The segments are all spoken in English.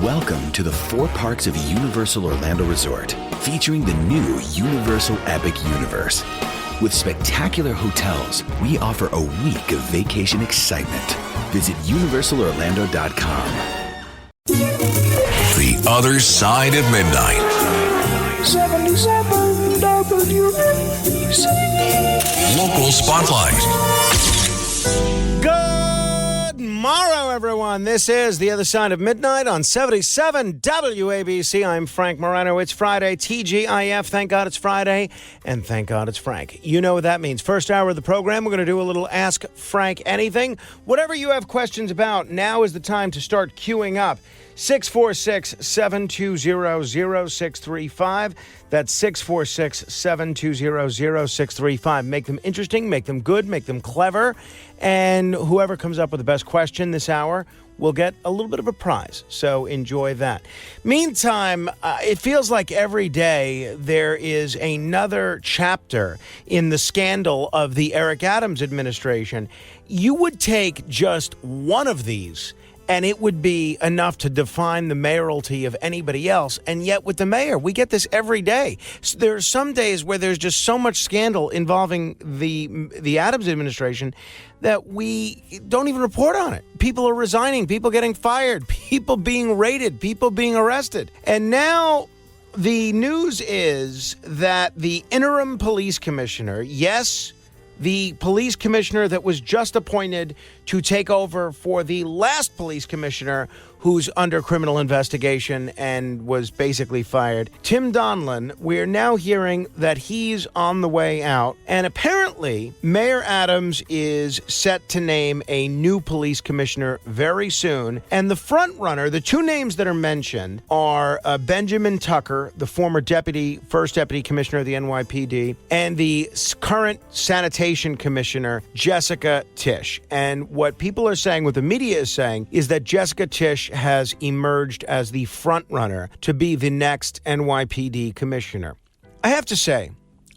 Welcome to the four parks of Universal Orlando Resort, featuring the new Universal Epic Universe. With spectacular hotels, we offer a week of vacation excitement. Visit universalorlando.com. The Other Side of Midnight. 77 WABC. Local Spotlight. Good morrow, everyone. This is The Other Side of Midnight on 77 WABC. I'm Frank Morano. It's Friday. TGIF. Thank God it's Friday. And thank God it's Frank. You know what that means. First hour of the program, we're going to do a little Ask Frank Anything. Whatever you have questions about, now is the time to start queuing up. 646-720-0635. That's 646-720-0635. Make them interesting, make them good, make them clever. And whoever comes up with the best question this hour will get a little bit of a prize. So enjoy that. Meantime, it feels like every day there is another chapter in the scandal of the Eric Adams administration. You would take just one of these and it would be enough to define the mayoralty of anybody else. And yet with the mayor, we get this every day. So there are some days where there's just so much scandal involving the Adams administration that we don't even report on it. People are resigning, people getting fired, people being raided, people being arrested. And now the news is that the interim police commissioner, yes, the police commissioner that was just appointed to take over for the last police commissioner who's under criminal investigation and was basically fired, Tim Donlan, we're now hearing that he's on the way out. And apparently, Mayor Adams is set to name a new police commissioner very soon. And the front runner, the two names that are mentioned are Benjamin Tucker, the former first deputy commissioner of the NYPD, and the current sanitation commissioner, Jessica Tisch. And what people are saying, what the media is saying, is that Jessica Tisch has emerged as the front runner to be the next NYPD commissioner. I have to say,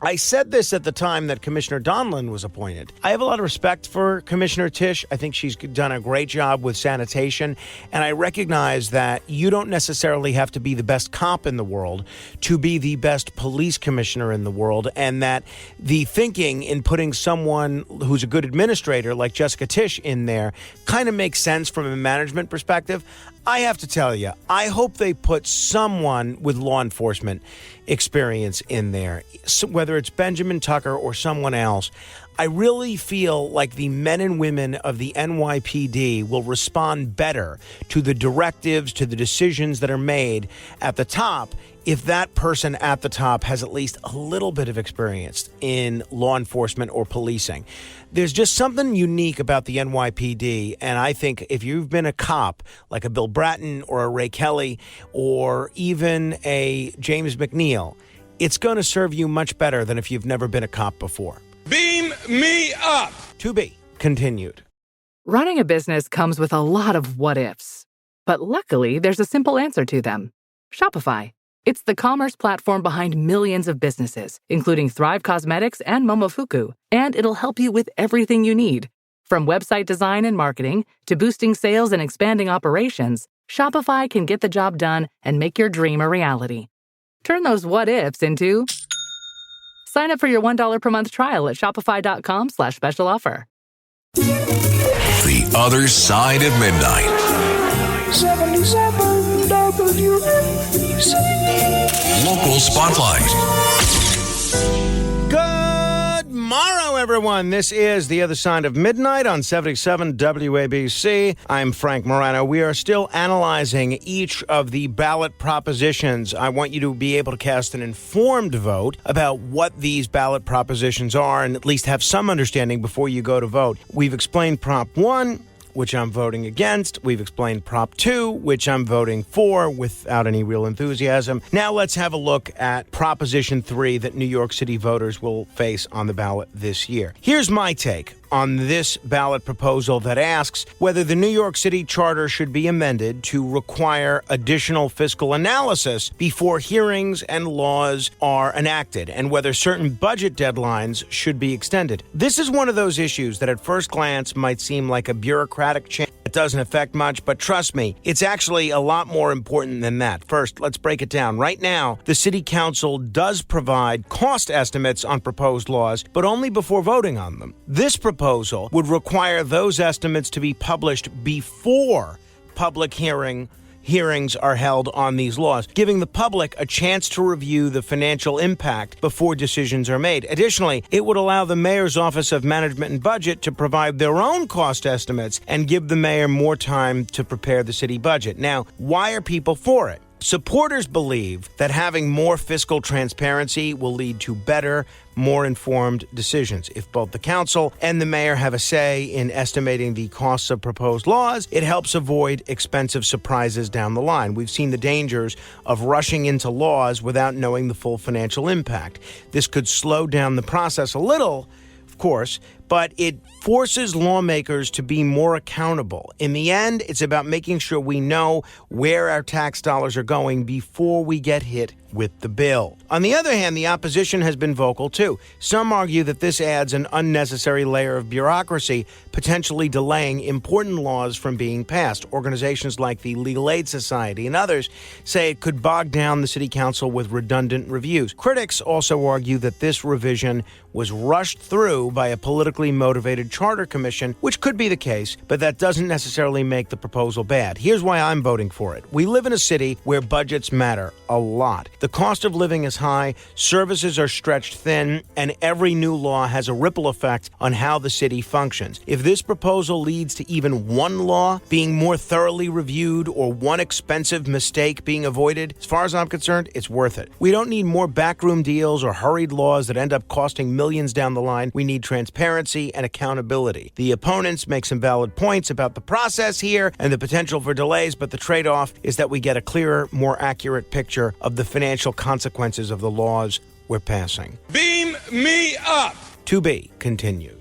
I said this at the time that Commissioner Donlan was appointed. I have a lot of respect for Commissioner Tisch. I think she's done a great job with sanitation, and I recognize that you don't necessarily have to be the best cop in the world to be the best police commissioner in the world, and that the thinking in putting someone who's a good administrator like Jessica Tisch in there kind of makes sense from a management perspective. I have to tell you, I hope they put someone with law enforcement experience in there, so whether it's Benjamin Tucker or someone else. I really feel like the men and women of the NYPD will respond better to the directives, to the decisions that are made at the top if that person at the top has at least a little bit of experience in law enforcement or policing. There's just something unique about the NYPD, and I think if you've been a cop, like a Bill Bratton or a Ray Kelly or even a James McNeil, it's going to serve you much better than if you've never been a cop before. Beam me up! To be continued. Running a business comes with a lot of what-ifs. But luckily, there's a simple answer to them. Shopify. It's the commerce platform behind millions of businesses, including Thrive Cosmetics and Momofuku. And it'll help you with everything you need. From website design and marketing to boosting sales and expanding operations, Shopify can get the job done and make your dream a reality. Turn those what-ifs into... Sign up for your $1 per month trial at shopify.com/special offer. The Other Side of Midnight. 77 WABC. Local Spotlight. Good morrow, everyone. This is The Other Side of Midnight on 77 WABC. I'm Frank Morano. We are still analyzing each of the ballot propositions. I want you to be able to cast an informed vote about what these ballot propositions are and at least have some understanding before you go to vote. We've explained Prop 1, which I'm voting against. We've explained Prop 2, which I'm voting for without any real enthusiasm. Now let's have a look at Proposition 3 that New York City voters will face on the ballot this year. Here's my take. on this ballot proposal that asks whether the New York City Charter should be amended to require additional fiscal analysis before hearings and laws are enacted, and whether certain budget deadlines should be extended. This is one of those issues that at first glance might seem like a bureaucratic change. It doesn't affect much, but trust me, it's actually a lot more important than that. First, let's break it down. Right now, the City Council does provide cost estimates on proposed laws, but only before voting on them. This proposal would require those estimates to be published before public hearings are held on these laws, giving the public a chance to review the financial impact before decisions are made. Additionally, it would allow the mayor's Office of Management and Budget to provide their own cost estimates and give the mayor more time to prepare the city budget. Now, why are people for it? Supporters believe that having more fiscal transparency will lead to better, more informed decisions. If both the council and the mayor have a say in estimating the costs of proposed laws, it helps avoid expensive surprises down the line. We've seen the dangers of rushing into laws without knowing the full financial impact. This could slow down the process a little, of course, but it forces lawmakers to be more accountable. In the end, it's about making sure we know where our tax dollars are going before we get hit with the bill. On the other hand, the opposition has been vocal too. Some argue that this adds an unnecessary layer of bureaucracy, potentially delaying important laws from being passed. Organizations like the Legal Aid Society and others say it could bog down the city council with redundant reviews. Critics also argue that this revision was rushed through by a politically motivated charter commission, which could be the case, but that doesn't necessarily make the proposal bad. Here's why I'm voting for it. We live in a city where budgets matter a lot. The cost of living is high, services are stretched thin, and every new law has a ripple effect on how the city functions. If this proposal leads to even one law being more thoroughly reviewed or one expensive mistake being avoided, as far as I'm concerned, it's worth it. We don't need more backroom deals or hurried laws that end up costing millions down the line. We need transparency and accountability. The opponents make some valid points about the process here and the potential for delays, but the trade-off is that we get a clearer, more accurate picture of the financial consequences of the laws we're passing. Beam me up! To be continued.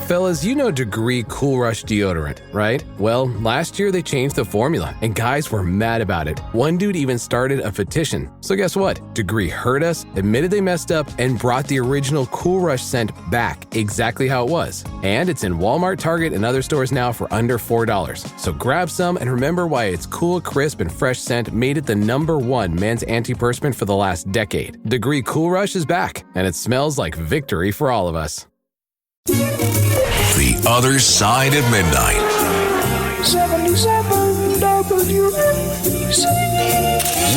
Fellas, you know Degree Cool Rush deodorant, right? Well, last year they changed the formula, and guys were mad about it. One dude even started a petition. So guess what? Degree heard us, admitted they messed up, and brought the original Cool Rush scent back exactly how it was. And it's in Walmart, Target, and other stores now for under $4. So grab some and remember why its cool, crisp, and fresh scent made it the #1 men's antiperspirant for the last decade. Degree Cool Rush is back, and it smells like victory for all of us. The Other Side of Midnight. 77 WBC.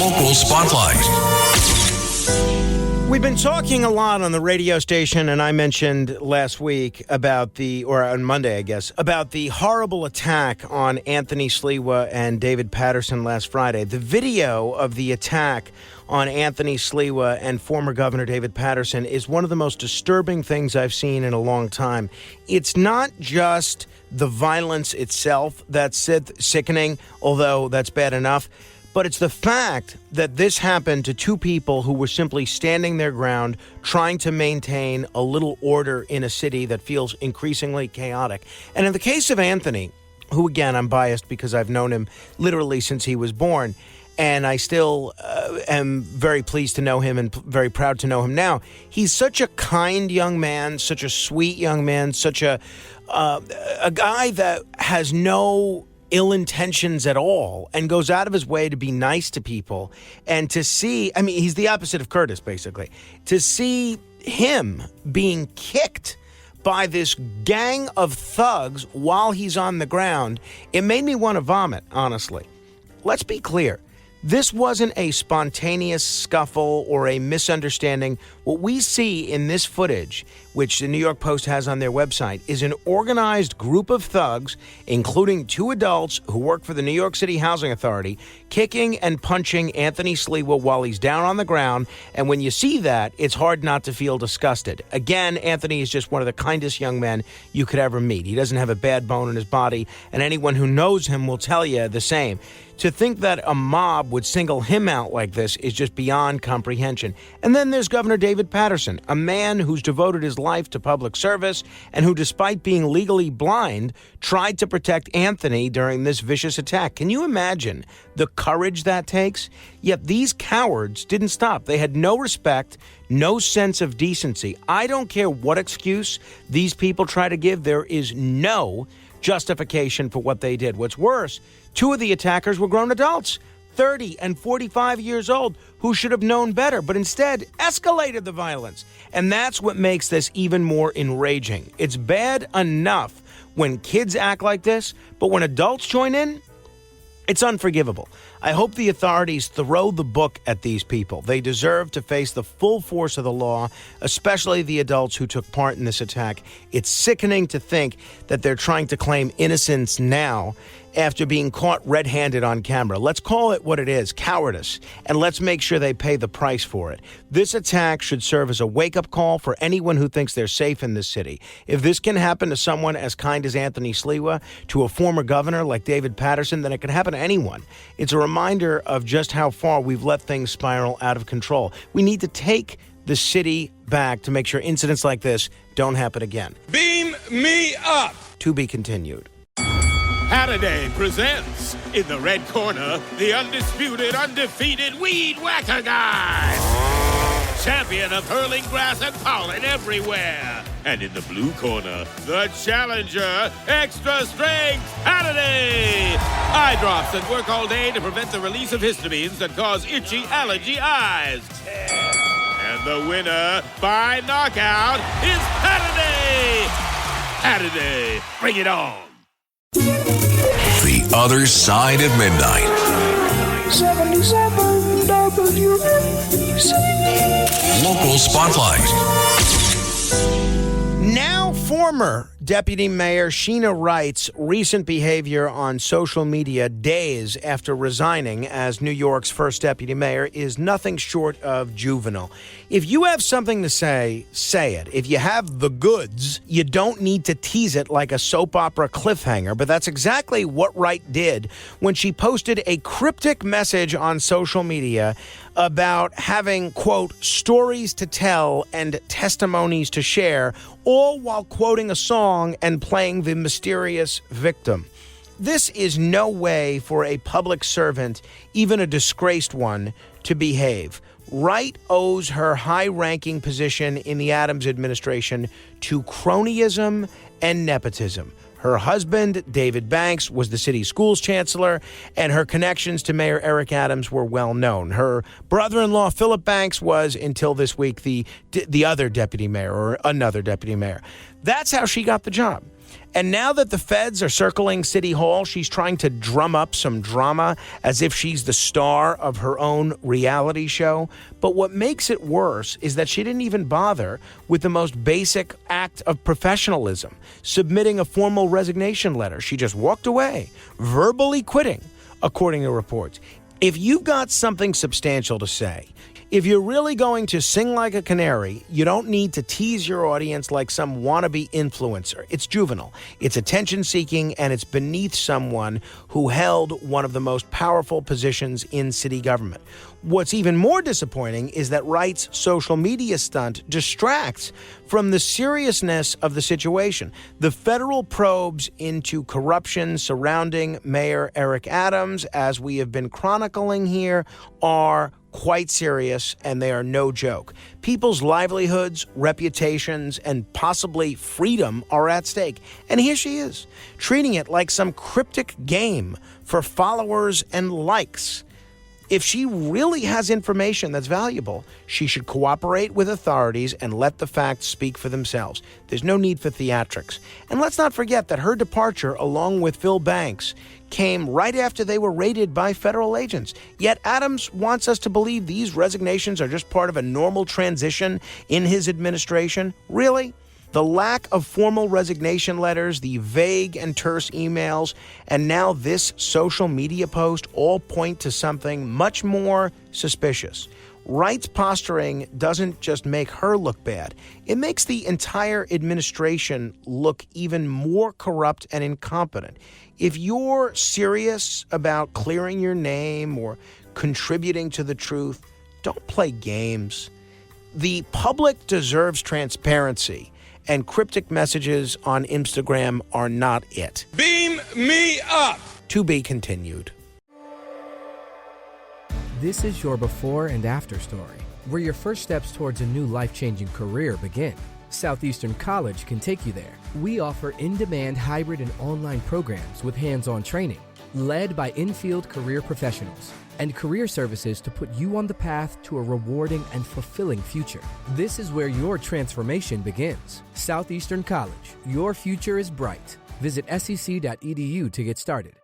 Local Spotlight. We've been talking a lot on the radio station, and I mentioned last week or on Monday, I guess, about the horrible attack on Anthony Sliwa and David Paterson last Friday. The video of the attack on Anthony Sliwa and former Governor David Paterson is one of the most disturbing things I've seen in a long time. It's not just the violence itself that's sickening, although that's bad enough, but it's the fact that this happened to two people who were simply standing their ground, trying to maintain a little order in a city that feels increasingly chaotic. And in the case of Anthony, who, again, I'm biased because I've known him literally since he was born, and I still am very pleased to know him and very proud to know him now. He's such a kind young man, such a sweet young man, such a guy that has no ill intentions at all and goes out of his way to be nice to people. And to see, I mean, he's the opposite of Curtis, basically. To see him being kicked by this gang of thugs while he's on the ground, it made me want to vomit, honestly. Let's be clear. This wasn't a spontaneous scuffle or a misunderstanding. What we see in this footage, which the New York Post has on their website, is an organized group of thugs, including two adults who work for the New York City Housing Authority, kicking and punching Anthony Sliwa while he's down on the ground. And when you see that, it's hard not to feel disgusted. Again, Anthony is just one of the kindest young men you could ever meet. He doesn't have a bad bone in his body, and anyone who knows him will tell you the same. To think that a mob would single him out like this is just beyond comprehension. And then there's Governor David Paterson, a man who's devoted his life to public service and who, despite being legally blind, tried to protect Anthony during this vicious attack. Can you imagine the courage that takes? Yet these cowards didn't stop. They had no respect, no sense of decency. I don't care what excuse these people try to give. There is no justification for what they did. What's worse, two of the attackers were grown adults, 30 and 45 years old, who should have known better, but instead escalated the violence. And that's what makes this even more enraging. It's bad enough when kids act like this, but when adults join in, it's unforgivable. I hope the authorities throw the book at these people. They deserve to face the full force of the law, especially the adults who took part in this attack. It's sickening to think that they're trying to claim innocence now after being caught red-handed on camera. Let's call it what it is, cowardice, and let's make sure they pay the price for it. This attack should serve as a wake-up call for anyone who thinks they're safe in this city. If this can happen to someone as kind as Anthony Sliwa, to a former governor like David Paterson, then it can happen to anyone. It's a reminder of just how far we've let things spiral out of control. We need to take the city back to make sure incidents like this don't happen again. Beam me up. To be continued. Halliday presents, in the red corner, the undisputed, undefeated Weed Whacker Guy. Champion of hurling grass and pollen everywhere. And in the blue corner, the challenger, extra strength Halliday. Eye drops that work all day to prevent the release of histamines that cause itchy allergy eyes. And the winner by knockout is Halliday. Halliday, bring it on. The Other Side of Midnight. 77 WABC. Local Spotlight. Now, former Deputy Mayor Sheena Wright's recent behavior on social media days after resigning as New York's first deputy mayor is nothing short of juvenile. If you have something to say, say it. If you have the goods, you don't need to tease it like a soap opera cliffhanger. But that's exactly what Wright did when she posted a cryptic message on social media about having, quote, stories to tell and testimonies to share, all while quoting a song and playing the mysterious victim. This is no way for a public servant, even a disgraced one, to behave. Wright owes her high-ranking position in the Adams administration to cronyism and nepotism. Her husband, David Banks, was the city's schools chancellor, and her connections to Mayor Eric Adams were well known. Her brother-in-law, Philip Banks, was, until this week, the other deputy mayor, or another deputy mayor. That's how she got the job. And now that the feds are circling City Hall, she's trying to drum up some drama as if she's the star of her own reality show. But what makes it worse is that she didn't even bother with the most basic act of professionalism, submitting a formal resignation letter. She just walked away, verbally quitting, according to reports. If you've got something substantial to say, if you're really going to sing like a canary, you don't need to tease your audience like some wannabe influencer. It's juvenile, it's attention-seeking, and it's beneath someone who held one of the most powerful positions in city government. What's even more disappointing is that Wright's social media stunt distracts from the seriousness of the situation. The federal probes into corruption surrounding Mayor Eric Adams, as we have been chronicling here, are quite serious, and they are no joke. People's livelihoods, reputations, and possibly freedom are at stake. And here she is, treating it like some cryptic game for followers and likes. If she really has information that's valuable, she should cooperate with authorities and let the facts speak for themselves. There's no need for theatrics. And let's not forget that her departure, along with Phil Banks, came right after they were raided by federal agents. Yet Adams wants us to believe these resignations are just part of a normal transition in his administration. Really? The lack of formal resignation letters, the vague and terse emails, and now this social media post all point to something much more suspicious. Wright's posturing doesn't just make her look bad, it makes the entire administration look even more corrupt and incompetent. If you're serious about clearing your name or contributing to the truth, don't play games. The public deserves transparency, and cryptic messages on Instagram are not it. Beam me up. To be continued. This is your before and after story, where your first steps towards a new life-changing career begin. Southeastern College can take you there. We offer in-demand hybrid and online programs with hands-on training, led by in-field career professionals, and career services to put you on the path to a rewarding and fulfilling future. This is where your transformation begins. Southeastern College, your future is bright. Visit sec.edu to get started.